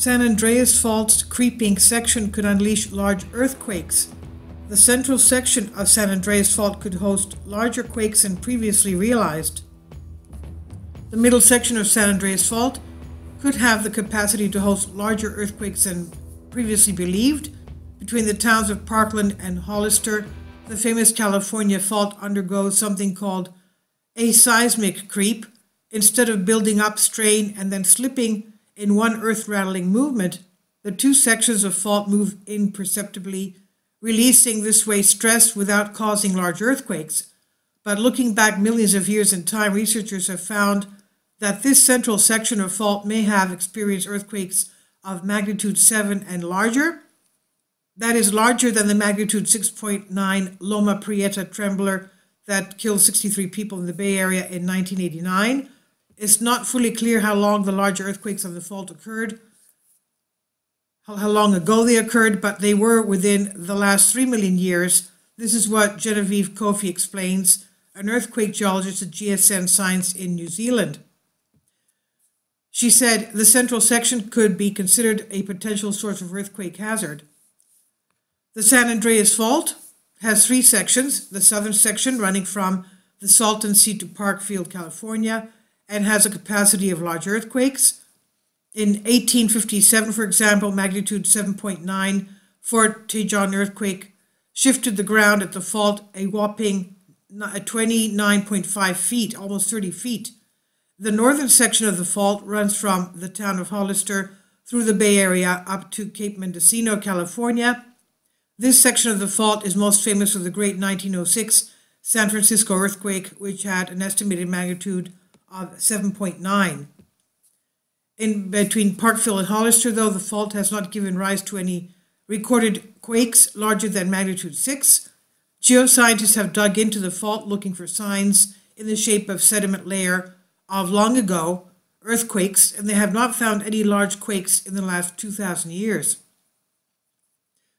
San Andreas Fault's creeping section could unleash large earthquakes. The central section of San Andreas Fault could host larger quakes than previously realized. The middle section of San Andreas Fault could have the capacity to host larger earthquakes than previously believed. Between the towns of Parkland and Hollister, the famous California fault undergoes something called aseismic creep. Instead of building up strain and then slipping in one earth-rattling movement, the two sections of fault move imperceptibly, releasing this way stress without causing large earthquakes. But looking back millions of years in time, researchers have found that this central section of fault may have experienced earthquakes of magnitude 7 and larger. That is larger than the magnitude 6.9 Loma Prieta trembler that killed 63 people in the Bay Area in 1989. It's not fully clear how long the larger earthquakes of the fault occurred, how long ago they occurred, but they were within the last 3 million years. This is what Genevieve Kofi explains, an earthquake geologist at GSN Science in New Zealand. She said the central section could be considered a potential source of earthquake hazard. The San Andreas Fault has 3 sections, the southern section running from the Salton Sea to Parkfield, California, and has a capacity of large earthquakes. In 1857, for example, magnitude 7.9 Fort Tejon earthquake shifted the ground at the fault a whopping 29.5 feet, almost 30 feet. The northern section of the fault runs from the town of Hollister through the Bay Area up to Cape Mendocino, California. This section of the fault is most famous for the great 1906 San Francisco earthquake, which had an estimated magnitude of 7.9. In between Parkfield and Hollister, though, the fault has not given rise to any recorded quakes larger than magnitude 6. Geoscientists have dug into the fault looking for signs in the shape of sediment layer of long ago earthquakes, and they have not found any large quakes in the last 2,000 years.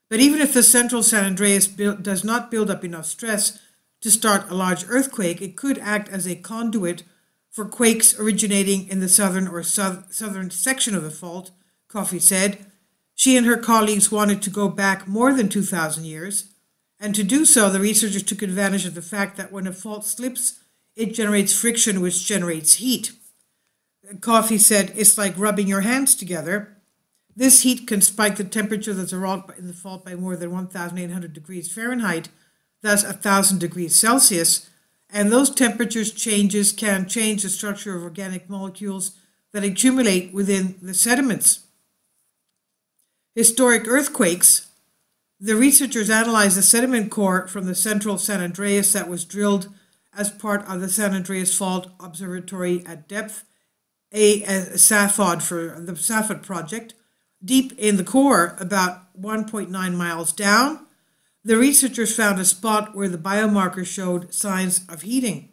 But even if the central San Andreas does not build up enough stress to start a large earthquake, it could act as a conduit for quakes originating in the southern or southern section of the fault, Kofi said. She and her colleagues wanted to go back more than 2,000 years, and to do so, the researchers took advantage of the fact that when a fault slips, it generates friction, which generates heat. Kofi said, it's like rubbing your hands together. This heat can spike the temperature of the rock in the fault by more than 1,800 degrees Fahrenheit, thus 1,000 degrees Celsius, and those temperatures changes can change the structure of organic molecules that accumulate within the sediments. Historic earthquakes. The researchers analyzed the sediment core from the central San Andreas that was drilled as part of the San Andreas Fault Observatory at depth, a SAFOD for the SAFOD project, deep in the core, about 1.9 miles down. The researchers found a spot where the biomarker showed signs of heating.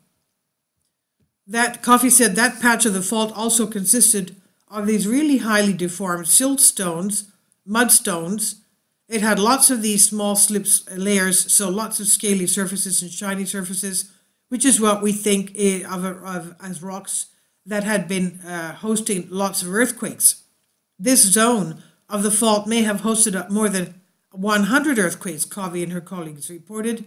Kofi said that patch of the fault also consisted of these really highly deformed siltstones, mudstones. It had lots of these small slips layers, so lots of scaly surfaces and shiny surfaces, which is what we think of as rocks that had been hosting lots of earthquakes. This zone of the fault may have hosted up more than 100 earthquakes, Kofi and her colleagues reported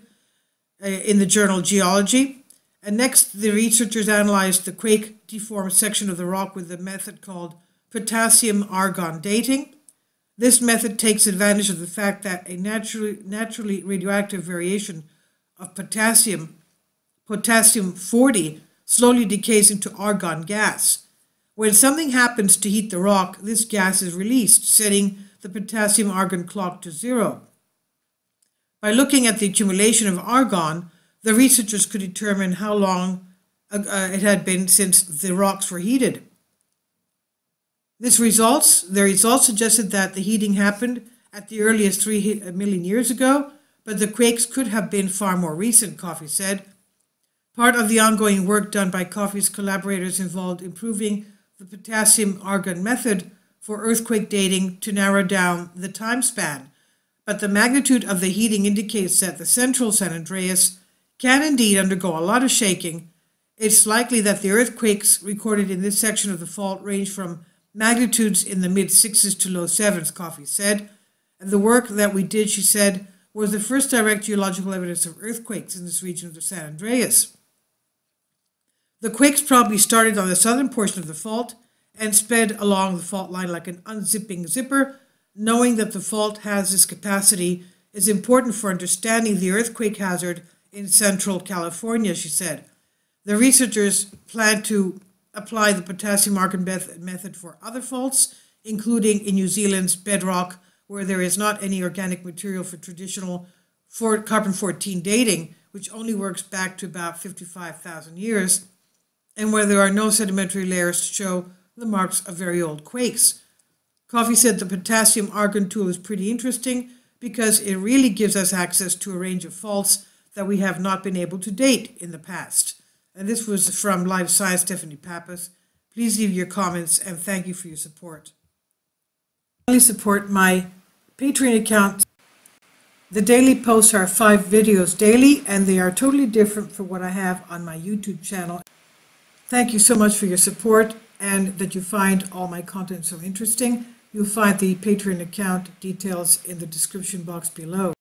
in the journal Geology. And next, the researchers analyzed the quake-deformed section of the rock with a method called Potassium Argon dating. This method takes advantage of the fact that a naturally radioactive variation of potassium 40, slowly decays into argon gas. When something happens to heat the rock, this gas is released, setting the potassium-argon clock to 0. By looking at the accumulation of argon, the researchers could determine how long it had been since the rocks were heated. The results suggested that the heating happened at the earliest 3 million years ago, but the quakes could have been far more recent, Kofi said. Part of the ongoing work done by Kofi's collaborators involved improving the potassium-argon method for earthquake dating to narrow down the time span, but the magnitude of the heating indicates that the central San Andreas can indeed undergo a lot of shaking. It's likely that the earthquakes recorded in this section of the fault range from magnitudes in the mid-6s to low 7s, Coffey said. And the work that we did, she said, was the first direct geological evidence of earthquakes in this region of the San Andreas. The quakes probably started on the southern portion of the fault and sped along the fault line like an unzipping zipper. Knowing that the fault has this capacity is important for understanding the earthquake hazard in central California, she said. The researchers plan to apply the potassium argon method for other faults, including in New Zealand's bedrock, where there is not any organic material for traditional carbon-14 dating, which only works back to about 55,000 years, and where there are no sedimentary layers to show the marks of very old quakes. Coffey said the potassium argon tool is pretty interesting because it really gives us access to a range of faults that we have not been able to date in the past. And this was from Live Science, Stephanie Pappas. Please leave your comments and thank you for your support. Finally, support my Patreon account. The daily posts are 5 videos daily, and they are totally different from what I have on my YouTube channel. Thank you so much for your support and that you find all my content so interesting. You'll find the Patreon account details in the description box below.